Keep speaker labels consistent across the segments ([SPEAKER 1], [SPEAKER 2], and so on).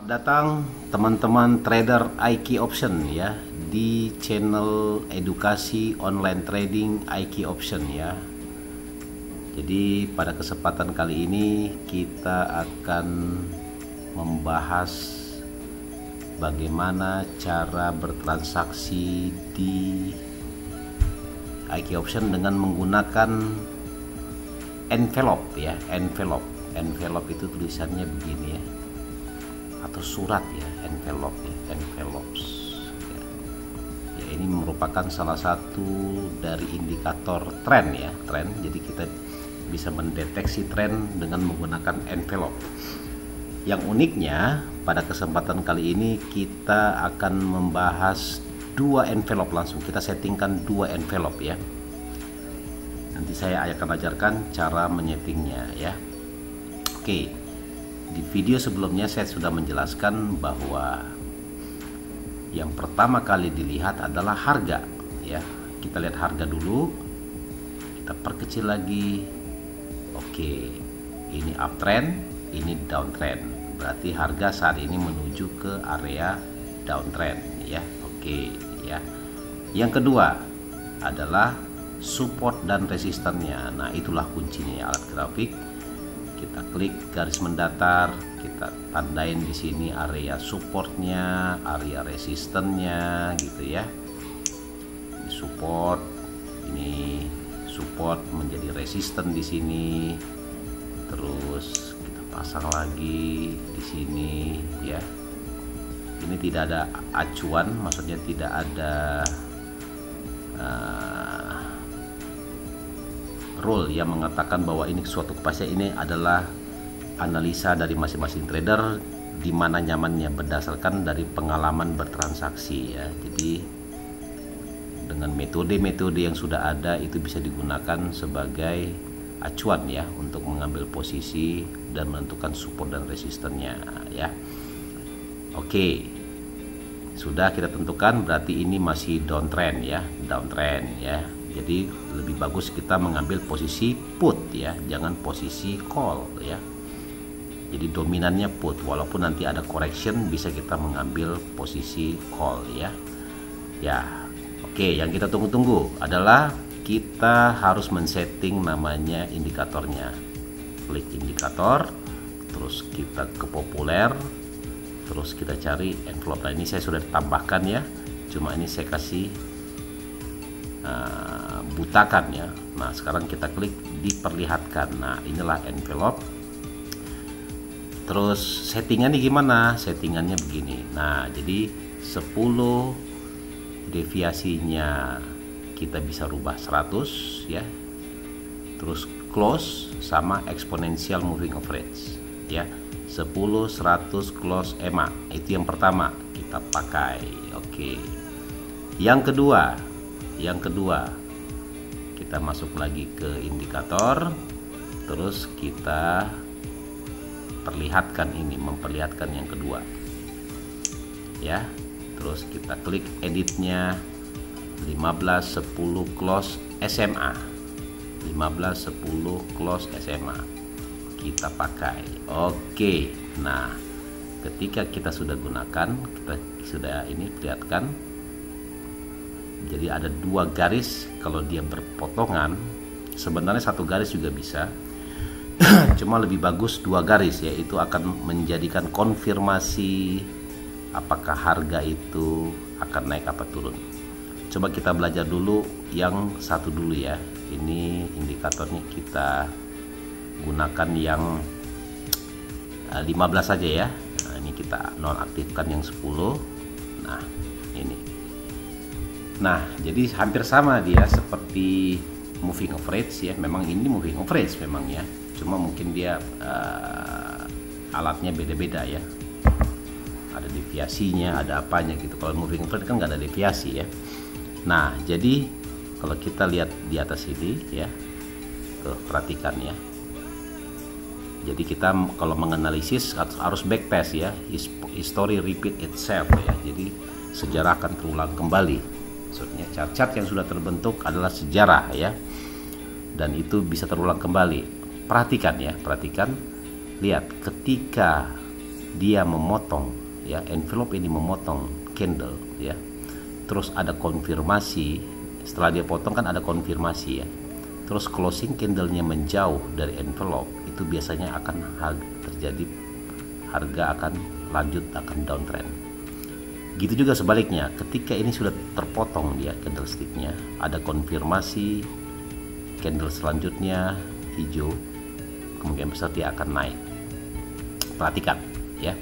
[SPEAKER 1] Selamat datang teman-teman trader IK Option ya di channel edukasi online trading IK Option ya. Jadi pada kesempatan kali ini kita akan membahas bagaimana cara bertransaksi di IK Option dengan menggunakan envelope ya. Envelope itu tulisannya begini ya, atau surat ya, envelopes ya. Ini merupakan salah satu dari indikator tren ya, jadi kita bisa mendeteksi tren dengan menggunakan envelope. Yang uniknya pada kesempatan kali ini kita akan membahas dua envelope langsung. Kita settingkan dua envelope ya. Nanti saya akan ajarkan cara menyetingnya ya. Oke, di video sebelumnya saya sudah menjelaskan bahwa yang pertama kali dilihat adalah harga ya. Kita lihat harga dulu, kita perkecil lagi. Oke, ini uptrend, ini downtrend, berarti harga saat ini menuju ke area downtrend ya. Oke ya. Yang kedua adalah support dan resistannya. Nah, itulah kuncinya ya, alat grafik. Kita klik garis mendatar, kita tandain di sini area supportnya, area resistannya gitu ya. Ini support menjadi resisten di sini. Terus kita pasang lagi di sini ya. Ini tidak ada acuan, maksudnya tidak ada rule yang mengatakan bahwa ini suatu kepastian. Ini adalah analisa dari masing-masing trader di mana nyamannya berdasarkan dari pengalaman bertransaksi ya. Jadi dengan metode-metode yang sudah ada itu bisa digunakan sebagai acuan ya untuk mengambil posisi dan menentukan support dan resistannya ya. Oke, sudah kita tentukan, berarti ini masih downtrend ya, Jadi lebih bagus kita mengambil posisi put ya, jangan posisi call ya. Jadi dominannya put, walaupun nanti ada correction bisa kita mengambil posisi call ya. Ya, oke, yang kita tunggu-tunggu adalah kita harus men-setting namanya indikatornya. Klik indikator, terus kita ke populer, terus kita cari envelope. Nah, ini saya sudah tambahkan ya, cuma ini saya kasih butakan ya. Nah, sekarang kita klik diperlihatkan. Nah, inilah envelope. Terus settingannya gimana? Settingannya begini. Nah, jadi 10 deviasinya kita bisa rubah 100 ya. Terus close sama exponential moving average ya. 10, 100, close, EMA. Itu yang pertama kita pakai. Oke. Yang kedua kita masuk lagi ke indikator, terus kita memperlihatkan yang kedua ya. Terus kita klik editnya 15, 10 close SMA, 15, 10 close SMA kita pakai. Oke, nah ketika kita sudah gunakan, kita sudah ini perlihatkan. Jadi ada dua garis. Kalau dia berpotongan, sebenarnya satu garis juga bisa. Cuma lebih bagus dua garis ya, itu akan menjadikan konfirmasi apakah harga itu akan naik apa turun. Coba kita belajar dulu yang satu dulu ya. Ini indikatornya kita gunakan yang 15 saja ya. Nah, ini kita nonaktifkan yang 10. Nah, ini. Nah, jadi hampir sama dia seperti moving average ya. Memang ini moving average memang ya. Cuma mungkin dia alatnya beda-beda ya. Ada deviasinya, ada apanya gitu. Kalau moving average kan nggak ada deviasi ya. Nah, jadi kalau kita lihat di atas ini ya, tuh perhatikan ya. Jadi kita kalau menganalisis harus backtest ya. History repeat itself ya. Jadi sejarah akan terulang kembali. Maksudnya chart-chart yang sudah terbentuk adalah sejarah ya, dan itu bisa terulang kembali. Perhatikan ya, lihat ketika dia memotong ya, envelope ini memotong candle ya, terus ada konfirmasi, setelah dia potong kan ada konfirmasi ya, terus closing candlenya menjauh dari envelope, itu biasanya akan terjadi harga akan lanjut akan downtrend. Gitu juga sebaliknya, ketika ini sudah terpotong dia candlesticknya, ada konfirmasi candle selanjutnya hijau, kemungkinan besar dia akan naik. Perhatikan ya,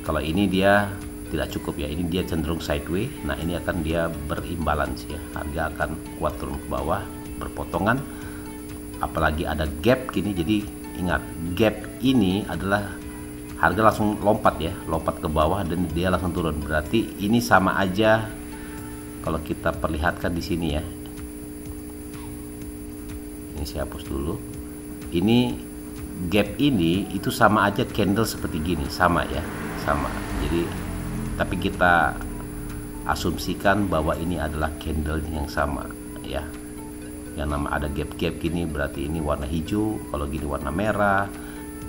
[SPEAKER 1] kalau ini dia tidak cukup ya, ini dia cenderung sideways, nah ini akan dia berimbalance ya, harga akan kuat turun ke bawah, berpotongan, apalagi ada gap gini. Jadi ingat, gap ini adalah harga langsung lompat ya, lompat ke bawah dan dia langsung turun, berarti ini sama aja. Kalau kita perlihatkan di sini ya, ini saya hapus dulu, ini gap ini itu sama aja candle seperti gini, sama ya, sama. Jadi tapi kita asumsikan bahwa ini adalah candle yang sama ya, yang nama ada gap-gap gini berarti ini warna hijau, kalau gini warna merah.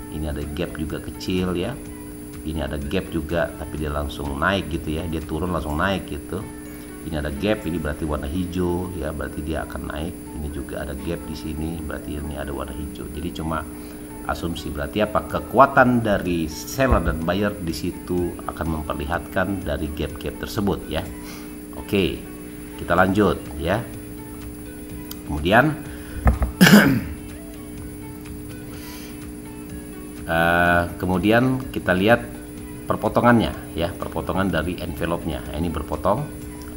[SPEAKER 1] Ini ada gap juga kecil ya, ini ada gap juga tapi dia langsung naik gitu ya, dia turun langsung naik gitu. Ini ada gap, ini berarti warna hijau ya, berarti dia akan naik. Ini juga ada gap di sini, berarti ini ada warna hijau. Jadi cuma asumsi, berarti apa, kekuatan dari seller dan buyer di situ akan memperlihatkan dari gap-gap tersebut ya. Oke, kita lanjut ya. Kemudian kemudian kita lihat perpotongannya ya, perpotongan dari envelope-nya. Ini berpotong,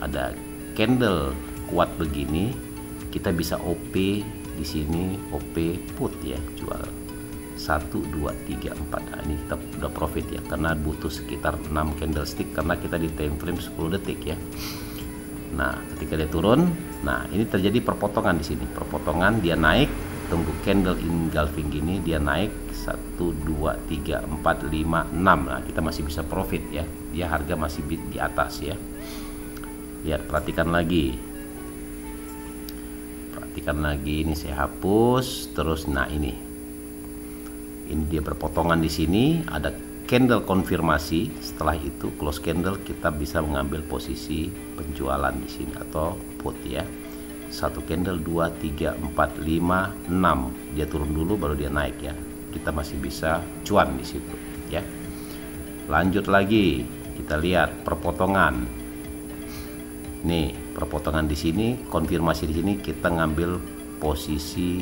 [SPEAKER 1] ada candle kuat begini, kita bisa OP di sini, OP put ya, jual 1 2 3 4. Nah, ini kita udah profit ya, karena butuh sekitar 6 candlestick karena kita di time frame 10 detik ya. Nah, ketika dia turun, nah ini terjadi perpotongan di sini. Perpotongan, dia naik, tunggu candle engulfing gini, dia naik 1 2 3 4 5 6. Nah, kita masih bisa profit ya. Dia harga masih di atas ya. Lihat, perhatikan lagi. Perhatikan lagi, ini saya hapus terus. Nah, ini dia berpotongan di sini, ada candle konfirmasi. Setelah itu close candle, kita bisa mengambil posisi penjualan di sini atau put ya. 1 candle 2 3 4 5 6, dia turun dulu baru dia naik ya, kita masih bisa cuan di situ ya. Lanjut lagi, kita lihat perpotongan. Nih, perpotongan di sini, konfirmasi di sini, kita ngambil posisi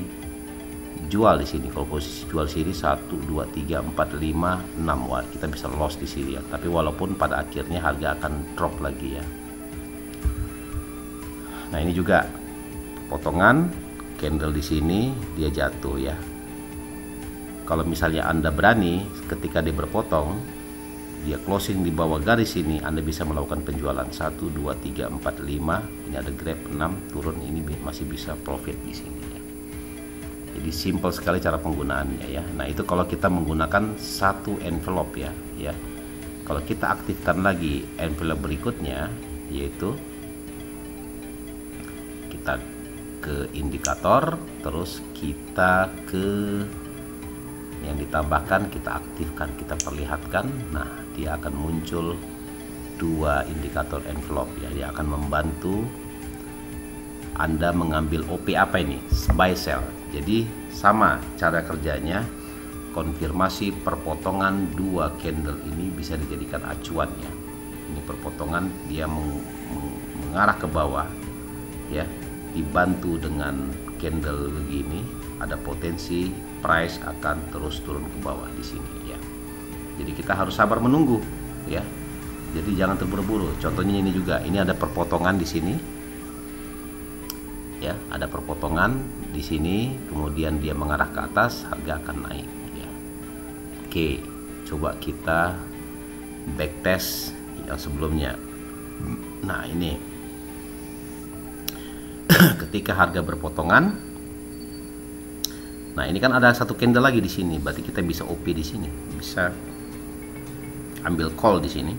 [SPEAKER 1] jual di sini. Kalau posisi jual sini 1 2 3 4 5 6, wah kita bisa loss di sini ya. Tapi walaupun pada akhirnya harga akan drop lagi ya. Nah, ini juga potongan candle di sini, dia jatuh ya. Kalau misalnya Anda berani, ketika dia berpotong, dia closing di bawah garis ini, Anda bisa melakukan penjualan 1 2 3 4 5. Ini ada grab 6 turun, ini masih bisa profit di sini ya. Jadi simple sekali cara penggunaannya ya. Nah, itu kalau kita menggunakan satu envelope ya. Kalau kita aktifkan lagi envelope berikutnya, yaitu kita ke indikator, terus kita ke yang ditambahkan, kita aktifkan, kita perlihatkan. Nah, dia akan muncul 2 indikator envelope ya. Dia akan membantu Anda mengambil OP apa ini, buy sell. Jadi sama cara kerjanya, konfirmasi perpotongan 2 candle ini bisa dijadikan acuan ya. Ini perpotongan dia mengarah ke bawah ya, dibantu dengan candle begini, ada potensi price akan terus turun ke bawah di sini ya. Jadi kita harus sabar menunggu ya. Jadi jangan terburu-buru. Contohnya ini juga, ini ada perpotongan di sini. Ya, ada perpotongan di sini, kemudian dia mengarah ke atas, harga akan naik ya. Oke, coba kita backtest yang sebelumnya. Nah, ini ketika harga berpotongan, nah ini kan ada satu candle lagi di sini, berarti kita bisa OP di sini, bisa ambil call di sini.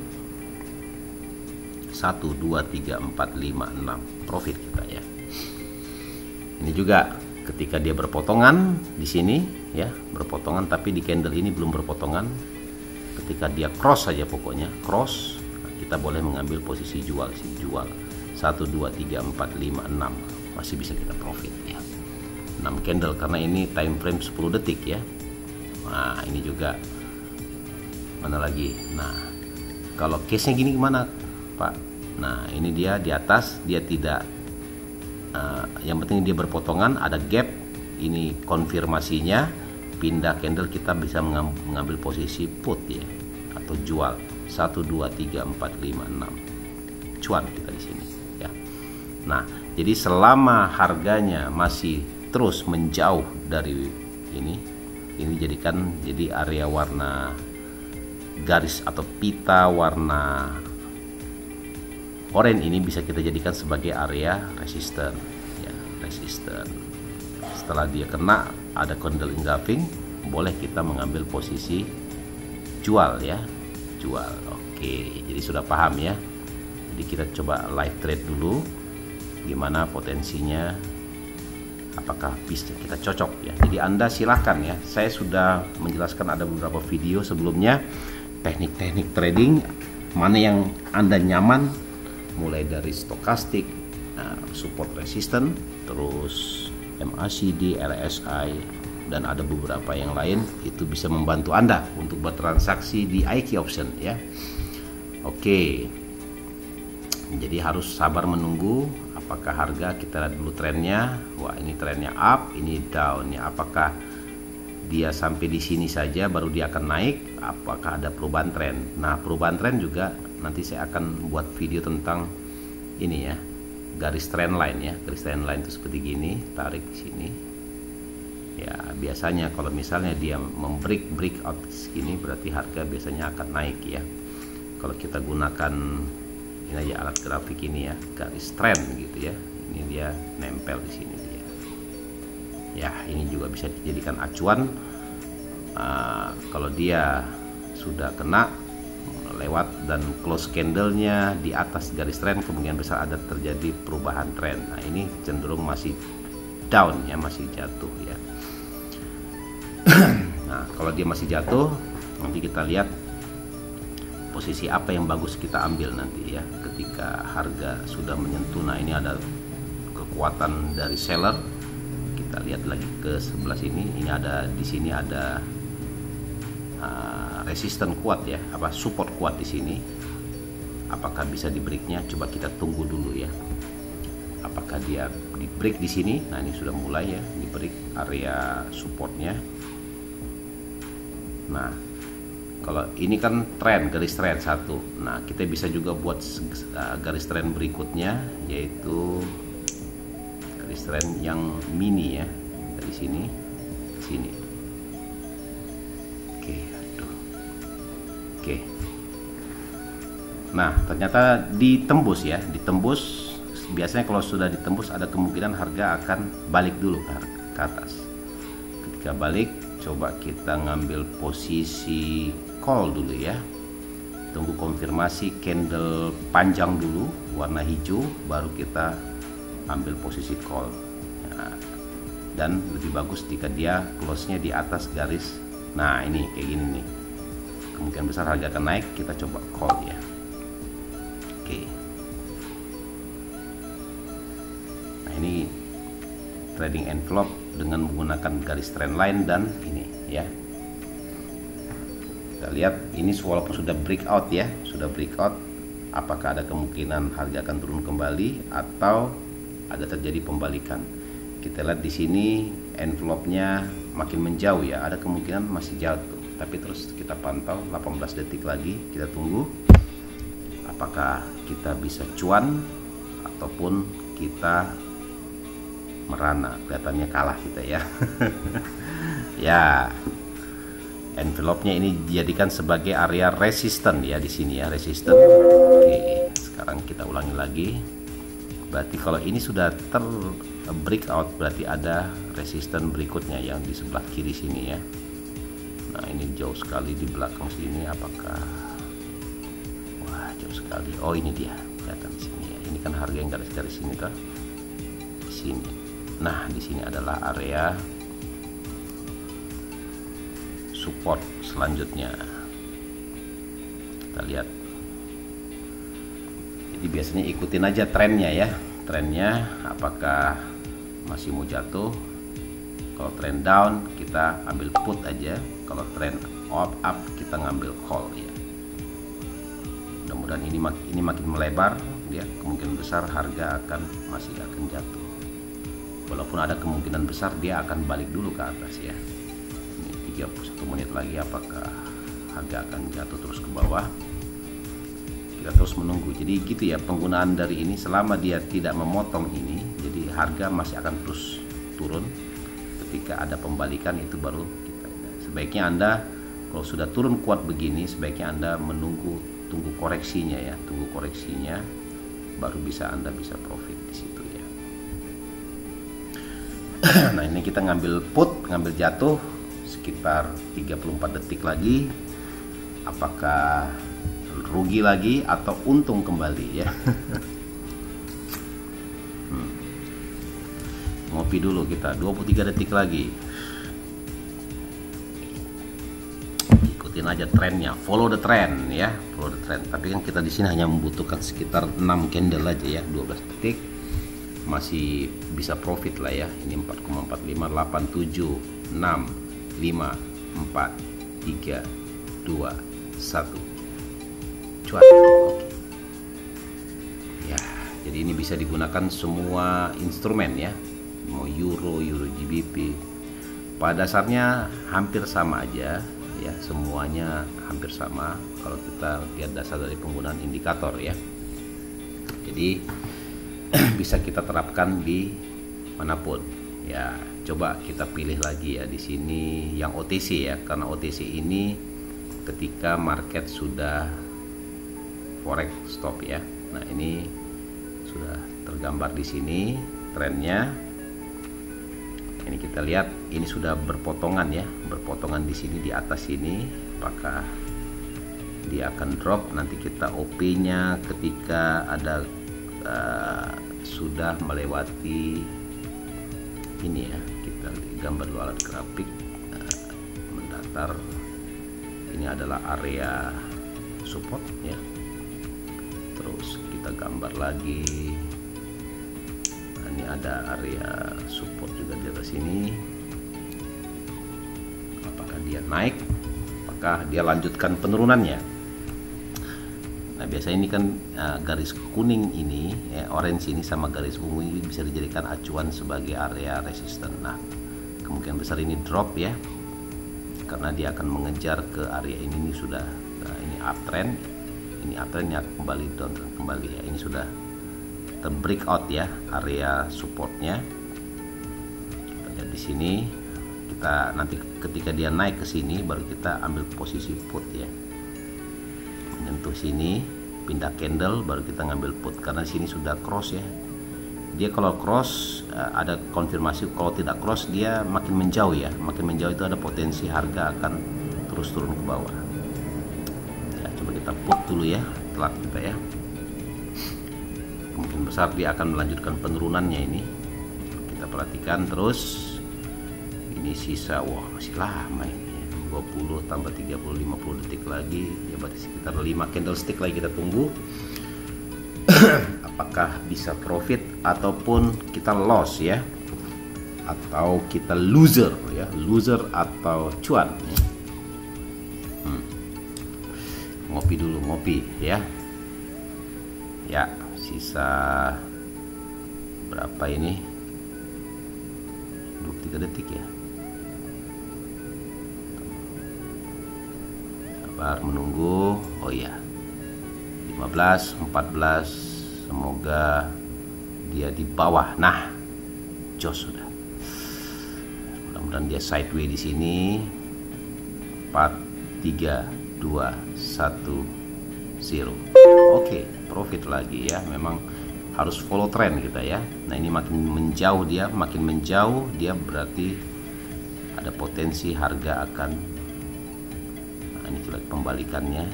[SPEAKER 1] 1 2 3 4 5 6, profit kita ya. Ini juga ketika dia berpotongan di sini ya, berpotongan tapi di candle ini belum berpotongan. ketika dia cross saja, pokoknya cross, kita boleh mengambil posisi jual, jual 1 2 3 4 5 6, masih bisa kita profit ya. 6 candle karena ini time frame 10 detik ya. Nah ini juga mana lagi. Nah kalau case nya gini gimana Pak? Nah ini dia di atas, dia tidak yang penting dia berpotongan, ada gap, ini konfirmasinya pindah candle, kita bisa mengambil posisi put ya, atau jual 1 2 3 4 5 6, cuan kita di sini ya. Nah jadi selama harganya masih terus menjauh dari ini jadikan jadi area warna garis atau pita warna oranye ini bisa kita jadikan sebagai area resisten ya, resisten. Setelah dia kena ada candle engulfing, boleh kita mengambil posisi jual ya, jual. Oke, jadi sudah paham ya. Jadi kita coba live trade dulu, gimana potensinya, apakah bisa kita cocok ya. Jadi Anda silahkan ya, saya sudah menjelaskan ada beberapa video sebelumnya teknik-teknik trading mana yang Anda nyaman, mulai dari stokastik, support resisten, terus MACD, RSI, dan ada beberapa yang lain. Itu bisa membantu Anda untuk bertransaksi di IQ option ya. Oke, jadi harus sabar menunggu apakah harga, kita lihat dulu trennya. Wah ini trennya up, ini down ya. Apakah dia sampai di sini saja baru dia akan naik, apakah ada perubahan tren. Nah perubahan tren juga nanti saya akan buat video tentang ini ya, garis trend line ya. Garis trend line itu seperti gini, tarik di sini ya. Biasanya kalau misalnya dia breakout segini berarti harga biasanya akan naik ya. Kalau kita gunakan ini aja alat grafik ini ya, garis trend gitu ya, ini dia nempel di sini dia ya. Ini juga bisa dijadikan acuan. Kalau dia sudah kena lewat dan close candlenya di atas garis trend, kemungkinan besar ada terjadi perubahan tren. Nah ini cenderung masih down ya, masih jatuh ya. Nah kalau dia masih jatuh, nanti kita lihat posisi apa yang bagus kita ambil nanti ya, ketika harga sudah menyentuh. Nah ini ada kekuatan dari seller, kita lihat lagi ke sebelah sini. Ini ada di sini ada resisten kuat ya, support kuat di sini. Apakah bisa di breaknya? Coba kita tunggu dulu ya. Apakah dia di break di sini? Nah ini sudah mulai ya, di break area supportnya. Nah kalau ini kan tren, garis tren satu. Nah kita bisa juga buat garis tren berikutnya, yaitu garis tren yang mini ya, dari sini ke sini. Oke. Nah ternyata ditembus ya, ditembus. Biasanya kalau sudah ditembus ada kemungkinan harga akan balik dulu ke atas. Ketika balik, coba kita ngambil posisi call dulu ya. Tunggu konfirmasi candle panjang dulu warna hijau, baru kita ambil posisi call ya. Dan lebih bagus jika dia close-nya di atas garis. Nah ini kayak gini nih, kemungkinan besar harga akan naik, kita coba call ya. Oke. Nah ini trading envelope dengan menggunakan garis trend line dan ini ya. Kita lihat ini walaupun sudah breakout ya, sudah breakout, apakah ada kemungkinan harga akan turun kembali atau ada terjadi pembalikan. Kita lihat di sini envelope-nya makin menjauh ya, ada kemungkinan masih jatuh. Tapi terus kita pantau 18 detik lagi, kita tunggu apakah kita bisa cuan ataupun kita merana. Kelihatannya kalah kita ya. Ya, envelope-nya ini dijadikan sebagai area resisten ya, di sini ya, resisten. Oke, sekarang kita ulangi lagi. Berarti kalau ini sudah breakout, berarti ada resisten berikutnya yang di sebelah kiri sini ya. Nah ini jauh sekali di belakang sini, apakah, wah jauh sekali. Oh ini dia, kelihatan di sini ya. Ini kan harga yang garis-garis ini kan, di sini. Nah di sini adalah area support selanjutnya. Kita lihat. Jadi biasanya ikutin aja trennya ya, trennya apakah masih mau jatuh. Kalau trend down kita ambil put aja, kalau trend up kita ngambil call ya. Mudah-mudahan ini makin melebar ya, kemungkinan besar harga masih akan jatuh. Walaupun ada kemungkinan besar dia akan balik dulu ke atas ya. Ini 31 menit lagi, apakah harga akan jatuh terus ke bawah? Kita terus menunggu. Jadi gitu ya penggunaan dari ini, selama dia tidak memotong ini, jadi harga masih akan terus turun. Ketika ada pembalikan itu baru sebaiknya Anda kalau sudah turun kuat begini, sebaiknya Anda tunggu koreksinya ya, tunggu koreksinya baru Anda bisa profit di situ ya. Nah, ini kita ngambil ngambil jatuh sekitar 34 detik lagi. Apakah rugi lagi atau untung kembali ya? Ngopi dulu kita 23 detik lagi. Ikutin aja trennya, follow the trend ya, follow the trend. Tapi kan kita di sini hanya membutuhkan sekitar 6 candle aja ya, 12 detik masih bisa profit lah ya. Ini 4,45, 87, 6, 5, 4, 3, 2, 1. Cuan. Oke. Ya, jadi ini bisa digunakan semua instrumen ya. Mau euro GBP. Pada dasarnya hampir sama aja ya, semuanya hampir sama kalau kita lihat dasar dari penggunaan indikator ya. Jadi bisa kita terapkan di manapun ya. Coba kita pilih lagi ya di sini yang OTC ya, karena OTC ini ketika market sudah forex stop ya. Nah, ini sudah tergambar di sini trennya. Ini kita lihat ini sudah berpotongan ya, berpotongan di sini di atas ini. Apakah dia akan drop? Nanti kita OP-nya ketika ada sudah melewati ini ya. Kita gambar dulu alat grafik mendatar. Ini adalah area support ya. Terus kita gambar lagi. Ini ada area support juga di atas ini. Apakah dia naik? Apakah dia lanjutkan penurunannya? Nah, biasanya ini kan garis kuning ini ya, orange ini sama garis ungu ini bisa dijadikan acuan sebagai area resisten. Nah, kemungkinan besar ini drop ya, karena dia akan mengejar ke area ini sudah. Nah, ini uptrend, ini uptrendnya kembali down kembali ya. Ini sudah breakout ya area supportnya. Kita lihat di sini, kita nanti ketika dia naik ke sini baru kita ambil posisi put ya, menyentuh sini pindah candle baru kita ngambil put, karena sini sudah cross ya. Dia kalau cross ada konfirmasi, kalau tidak cross dia makin menjauh ya, makin menjauh itu ada potensi harga akan terus turun ke bawah ya. Coba kita put dulu ya, telat kita ya. Mungkin besar dia akan melanjutkan penurunannya ini. Kita perhatikan terus. Ini sisa, wah masih lama ini. 20 tambah 30, 50 detik lagi. Ya berarti sekitar 5 candlestick lagi kita tunggu. Apakah bisa profit ataupun kita loss ya. Atau kita loser ya. Loser atau cuan ya. Ngopi dulu, ngopi ya. Ya, sisa berapa ini? 23 detik ya. Sabar menunggu. Oh ya, 15, 14. Semoga dia di bawah. Nah, jos sudah. Mudah-mudahan dia sideways di sini. 4, 3, 2, 1, 0. Oke, profit lagi ya. Memang harus follow trend kita ya. Nah, ini makin menjauh dia, berarti ada potensi harga akan. Nah, ini coba pembalikannya.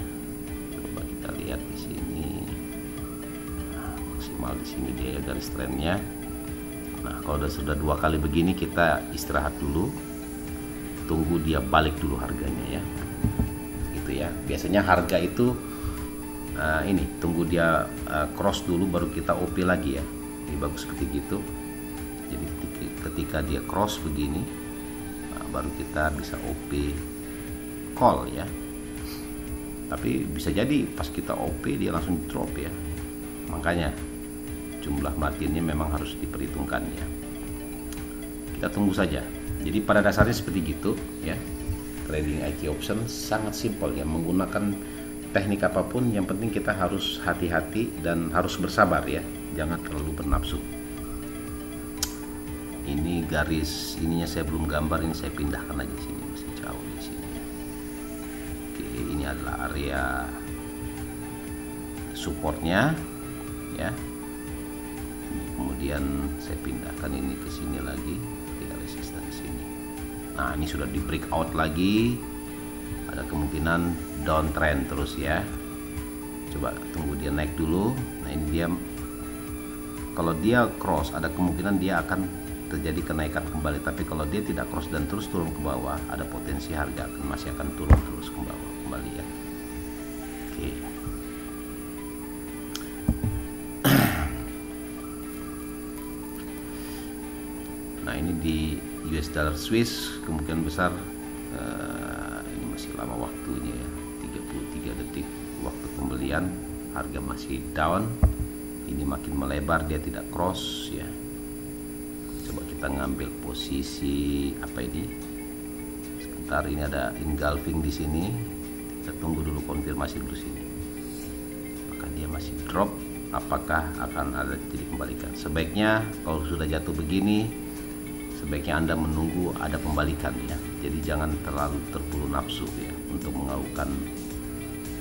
[SPEAKER 1] Coba kita lihat di sini. Nah, maksimal di sini dia garis trennya. Nah, kalau sudah 2 kali begini kita istirahat dulu. Tunggu dia balik dulu harganya ya. Gitu ya. Biasanya harga itu ini tunggu dia cross dulu baru kita OP lagi ya. Ini bagus seperti gitu. Jadi ketika dia cross begini, baru kita bisa OP call ya. Tapi bisa jadi pas kita OP dia langsung drop ya. Makanya jumlah marginnya memang harus diperhitungkan ya. Kita tunggu saja. Jadi pada dasarnya seperti gitu ya. Trading IQ option sangat simpel ya, menggunakan teknik apapun yang penting kita harus hati-hati dan harus bersabar ya. Jangan terlalu bernafsu. Ini garis ininya saya belum gambar, ini saya pindahkan aja sini, masih jauh di sini. Oke, ini adalah area supportnya ya. Kemudian saya pindahkan ini ke sini lagi, area resisten di sini. Nah, ini sudah di breakout lagi. Ada kemungkinan downtrend terus ya. Coba tunggu dia naik dulu. Nah, ini dia, kalau dia cross ada kemungkinan dia akan terjadi kenaikan kembali, tapi kalau dia tidak cross dan terus turun ke bawah, ada potensi harga masih akan turun terus ke bawah kembali ya. Oke. Nah, ini di US dollar Swiss kemungkinan besar ini masih lama waktunya ya, 33 detik waktu pembelian, harga masih down. Ini makin melebar, dia tidak cross ya. Coba kita ngambil posisi apa ini? Sebentar, ini ada engulfing di sini. Kita tunggu dulu, konfirmasi dulu sini. Maka dia masih drop. Apakah akan ada jadi pembalikan? Sebaiknya kalau sudah jatuh begini, sebaiknya Anda menunggu ada pembalikan ya. Jadi jangan terlalu terburu nafsu ya untuk melakukan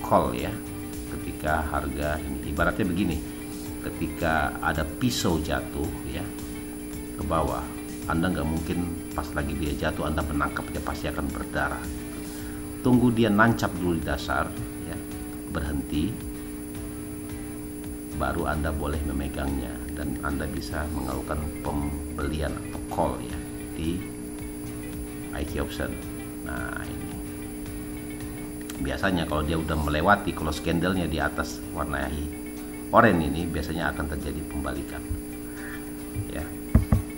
[SPEAKER 1] call ya. Ketika harga ini ibaratnya begini, ketika ada pisau jatuh ya ke bawah, Anda nggak mungkin pas lagi dia jatuh Anda menangkap, dia pasti akan berdarah. Tunggu dia nancap dulu di dasar ya, berhenti, baru Anda boleh memegangnya dan Anda bisa melakukan pembelian atau call ya di IQ option. Nah, ini biasanya kalau dia udah melewati close candlenya di atas warna oranye ini, biasanya akan terjadi pembalikan ya,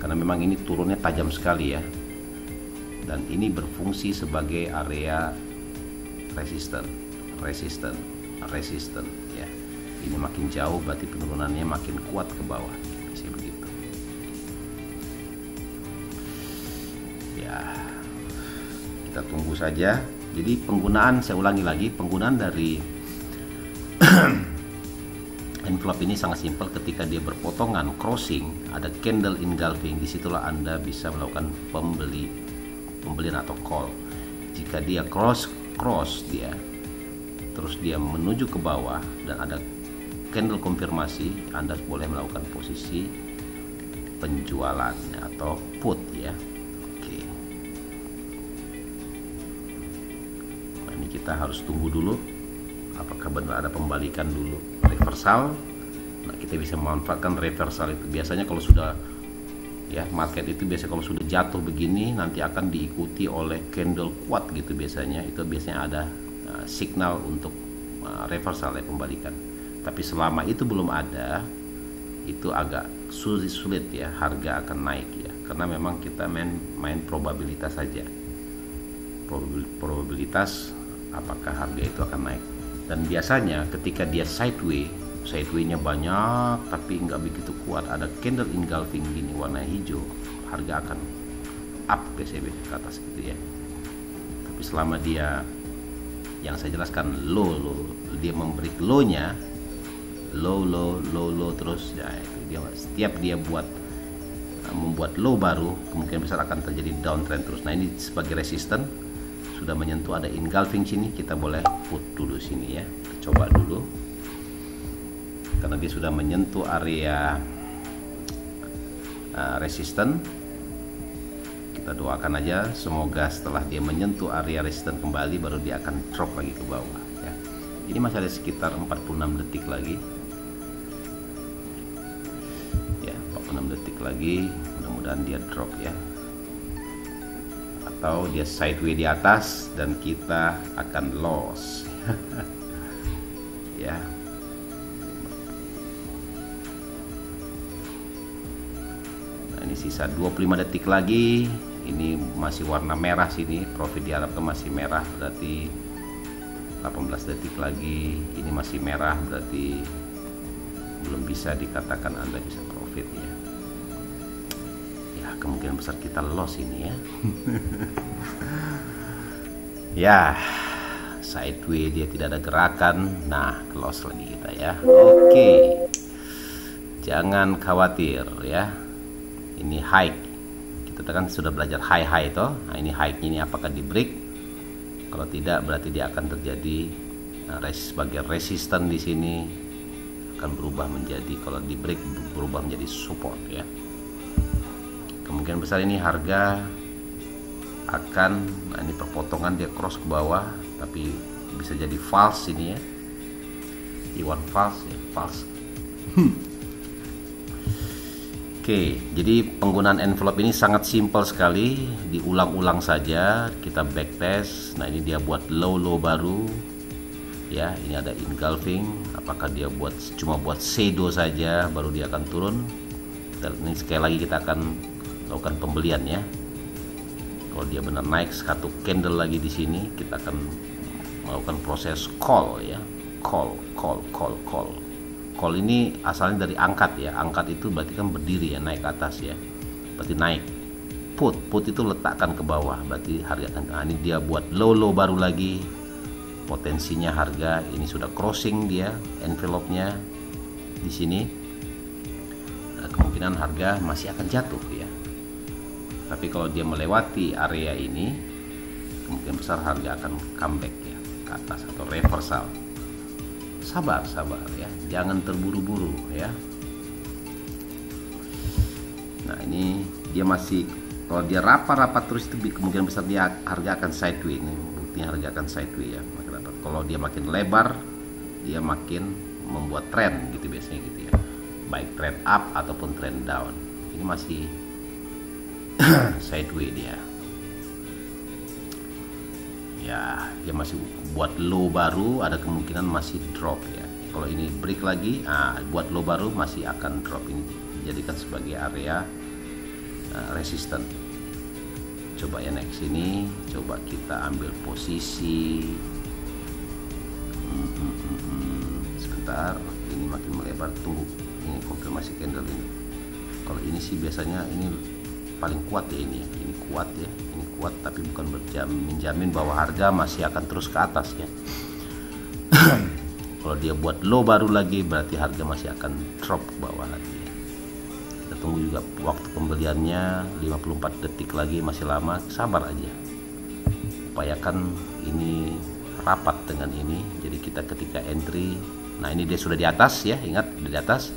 [SPEAKER 1] karena memang ini turunnya tajam sekali ya, dan ini berfungsi sebagai area resisten ya. Ini makin jauh berarti penurunannya makin kuat ke bawah, bisa begitu ya. Kita tunggu saja. Jadi penggunaan, saya ulangi lagi, penggunaan dari envelope ini sangat simpel. Ketika dia berpotongan crossing, ada candle engulfing, disitulah Anda bisa melakukan pembelian atau call. Jika dia cross dia terus dia menuju ke bawah dan ada candle konfirmasi, Anda boleh melakukan posisi penjualan atau put ya. Oke. Nah, ini kita harus tunggu dulu apakah benar ada pembalikan dulu, reversal. Nah, kita bisa memanfaatkan reversal itu. Biasanya kalau sudah ya, market itu biasanya kalau sudah jatuh begini nanti akan diikuti oleh candle kuat gitu biasanya. Itu biasanya ada signal untuk reversal ya, pembalikan. Tapi selama itu belum ada, itu agak sulit ya, harga akan naik ya, karena memang kita main probabilitas saja, probabilitas apakah harga itu akan naik. Dan biasanya ketika dia sideway-nya banyak tapi nggak begitu kuat, ada candle engulfing gini warna hijau, harga akan up biasanya ke atas gitu ya. Tapi selama dia, yang saya jelaskan, low, dia memberi low-nya low terus ya, itu dia, setiap dia membuat low baru, kemungkinan besar akan terjadi downtrend terus. Nah, ini sebagai resisten sudah menyentuh, ada engulfing sini, kita boleh put dulu sini ya, kita coba dulu karena dia sudah menyentuh area resisten. Kita doakan aja semoga setelah dia menyentuh area resisten kembali baru dia akan drop lagi ke bawah ya. Ini masih ada sekitar 46 detik lagi ya, 46 detik lagi, mudah-mudahan dia drop ya, atau dia sideway di atas dan kita akan loss ya. sisa 25 detik lagi. Ini masih warna merah sini, profit diharapkan masih merah, berarti 18 detik lagi. Ini masih merah, berarti belum bisa dikatakan Anda bisa profit ya. Ya, kemungkinan besar kita loss ini ya. Ya, sideways dia tidak ada gerakan. Nah, loss lagi kita ya. Oke. Jangan khawatir ya. Ini high. Kita kan sudah belajar high toh. Nah, ini high ini apakah di break? Kalau tidak berarti dia akan terjadi sebagai resisten di sini, akan berubah menjadi, kalau di break berubah menjadi support ya. Kemungkinan besar ini harga akan, nah ini perpotongan dia cross ke bawah, tapi bisa jadi false ini ya. Iwan false ya, false. Oke, jadi penggunaan envelope ini sangat simpel sekali, diulang-ulang saja. Kita backtest. Nah, ini dia buat low baru ya. Ini ada engulfing, apakah dia cuma buat shadow saja baru dia akan turun. Ini sekali lagi kita akan lakukan pembelian ya. Kalau dia benar naik satu candle lagi di sini, kita akan melakukan proses call ya. Call. Call ini asalnya dari angkat ya. Angkat itu berarti kan berdiri ya, naik ke atas ya. Berarti naik. Put itu letakkan ke bawah, berarti harga akan. Nah, ini dia buat low baru lagi. Potensinya harga ini sudah crossing dia envelope-nya di sini. Nah, kemungkinan harga masih akan jatuh ya. Tapi kalau dia melewati area ini, kemungkinan besar harga akan comeback ya ke atas atau reversal. Sabar ya, jangan terburu-buru ya. Nah, ini dia masih, kalau dia rapat terus itu kemungkinan besar dia harga akan sideways. Ini buktinya harga akan sideways ya. Kalau dia makin lebar, dia makin membuat trend gitu biasanya gitu ya. Baik trend up ataupun trend down. Ini masih sideways dia. Ya, dia masih buat low baru, ada kemungkinan masih drop ya. Kalau ini break lagi, buat low baru masih akan drop. Ini dijadikan sebagai area resisten. Coba ya naik sini, coba kita ambil posisi. Sebentar, ini makin melebar, tunggu. Ini konfirmasi candle ini. Kalau ini sih biasanya ini paling kuat ya ini. Ini kuat ya. Kuat, tapi bukan menjamin bahwa harga masih akan terus ke atas ya. Kalau dia buat low baru lagi, berarti harga masih akan drop ke bawah lagi ya. Kita tunggu juga waktu pembeliannya, 54 detik lagi, masih lama. Sabar aja, upayakan ini rapat dengan ini. Jadi kita ketika entry, nah ini dia sudah di atas ya, ingat di atas,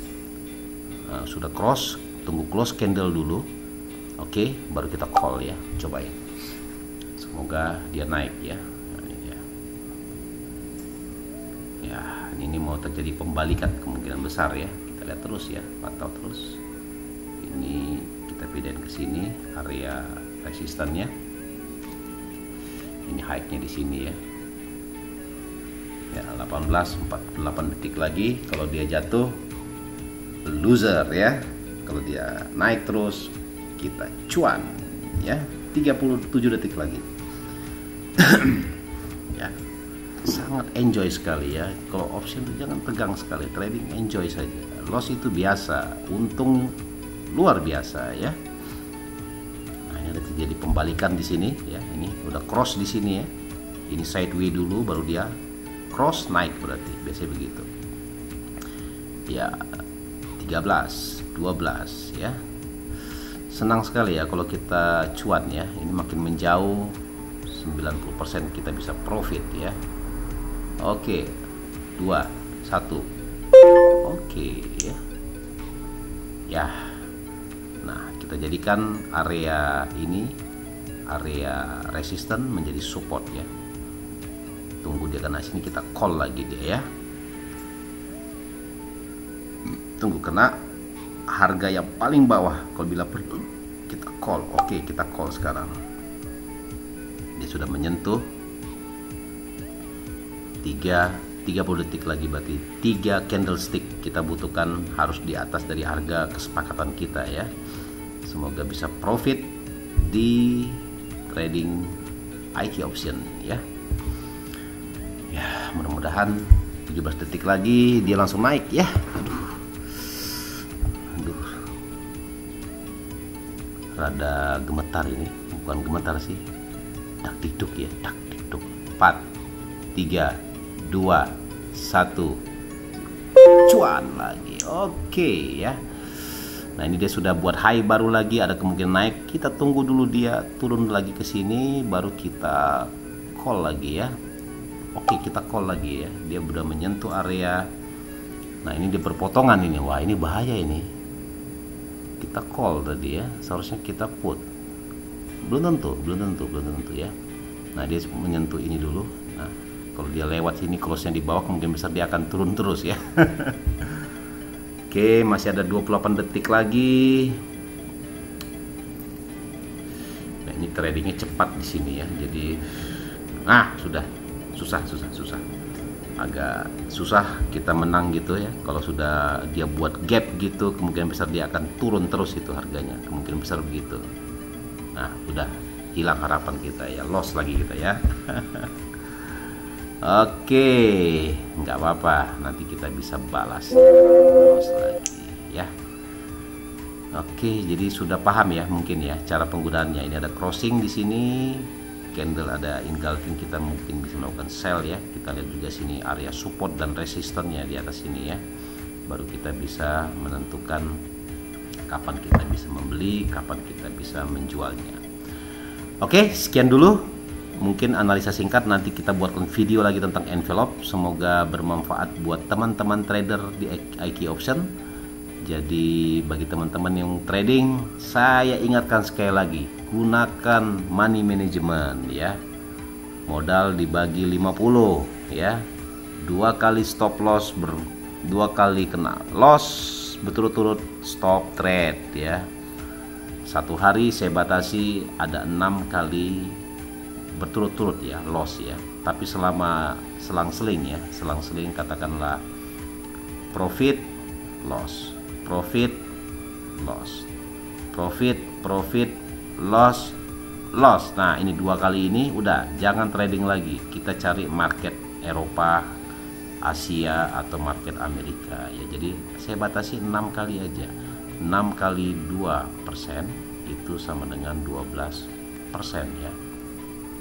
[SPEAKER 1] sudah cross, tunggu close candle dulu. Oke, baru kita call ya, coba ya. Semoga dia naik ya. Ya, ini mau terjadi pembalikan kemungkinan besar ya. Kita lihat terus ya, pantau terus. Ini kita pindahin ke sini area resistannya. Ini high-nya di sini ya. Ya, 48 detik lagi. Kalau dia jatuh, loser ya. Kalau dia naik terus, kita cuan ya. 37 detik lagi. Ya, sangat enjoy sekali ya. Kalau option itu jangan tegang sekali, trading enjoy saja. Loss itu biasa, untung luar biasa ya. Nah, ini ada terjadi pembalikan di sini ya. Ini udah cross di sini ya. Ini sideways dulu, baru dia cross naik, berarti biasanya begitu. Ya, 13, 12 ya. Senang sekali ya kalau kita cuan ya. Ini makin menjauh, 90% kita bisa profit ya. Oke, 2, 1. Oke ya. Ya. Nah, kita jadikan area ini, area resisten menjadi support ya. Tunggu dia kena sini, kita call lagi dia ya. Tunggu kena harga yang paling bawah. Kalau bila perlu kita call. Oke, kita call sekarang. Dia sudah menyentuh 30 detik lagi, berarti 3 candlestick kita butuhkan, harus di atas dari harga kesepakatan kita ya. Semoga bisa profit di trading IQ option ya. Ya, mudah-mudahan 17 detik lagi dia langsung naik ya. Aduh. Rada gemetar ini, bukan gemetar sih. Dak dikduk ya, dak dikduk. 4 3 2 1. Cuan lagi. Oke ya. Nah, ini dia sudah buat high baru lagi, ada kemungkinan naik. Kita tunggu dulu dia turun lagi ke sini, baru kita call lagi ya. Oke, kita call lagi ya. Dia sudah menyentuh area. Nah, ini dia berpotongan ini. Wah, ini bahaya ini. Kita call tadi ya. Seharusnya kita put. Belum tentu ya. Nah, dia menyentuh ini dulu. Nah, kalau dia lewat sini, close-nya di bawah, kemungkinan besar dia akan turun terus ya. Oke, masih ada 28 detik lagi. Nah, ini tradingnya cepat di sini ya. Jadi, sudah susah. Agak susah kita menang gitu ya. Kalau sudah dia buat gap gitu, kemungkinan besar dia akan turun terus itu harganya. Kemungkinan besar begitu. Nah, udah hilang harapan kita ya. Loss lagi kita ya. Oke, nggak apa-apa, nanti kita bisa balas lagi ya. Oke, jadi sudah paham ya mungkin ya cara penggunaannya. Ini ada crossing di sini, candle ada engulfing, kita mungkin bisa melakukan sell ya. Kita lihat juga sini area support dan resistannya di atas sini ya. Baru kita bisa menentukan kapan kita bisa membeli, kapan kita bisa menjualnya. Oke, sekian dulu. Mungkin analisa singkat, nanti kita buatkan video lagi tentang envelope. Semoga bermanfaat buat teman-teman trader di IQ option. Jadi bagi teman-teman yang trading, saya ingatkan sekali lagi, gunakan money management ya. Modal dibagi 50 ya. 2 kali stop loss, 2 kali kena loss, berturut-turut stop trade ya. Satu hari saya batasi ada 6 kali berturut-turut ya loss ya, tapi selama selang-seling ya, selang-seling katakanlah profit loss, profit loss, profit loss loss. Nah, ini 2 kali ini udah jangan trading lagi, kita cari market Eropa, Asia atau market Amerika ya. Jadi saya batasi 6 kali aja. 6 kali 2% itu sama dengan 12% ya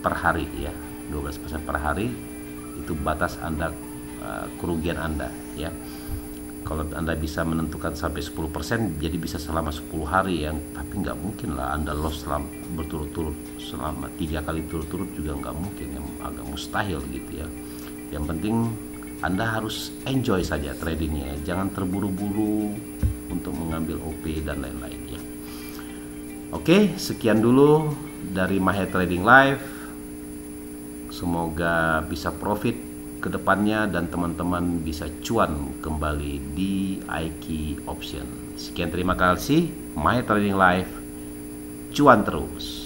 [SPEAKER 1] per hari ya. 12% per hari itu batas Anda, kerugian Anda ya. Kalau Anda bisa menentukan sampai 10%, jadi bisa selama 10 hari yang, tapi nggak mungkin lah Anda loss selama berturut-turut selama 3 kali berturut-turut juga nggak mungkin, yang agak mustahil gitu ya. Yang penting Anda harus enjoy saja tradingnya, jangan terburu-buru untuk mengambil OP dan lain-lain ya. Oke, sekian dulu dari Mahir Trading Live. Semoga bisa profit ke depannya dan teman-teman bisa cuan kembali di IQ option. Sekian, terima kasih. Mahir Trading Live, cuan terus.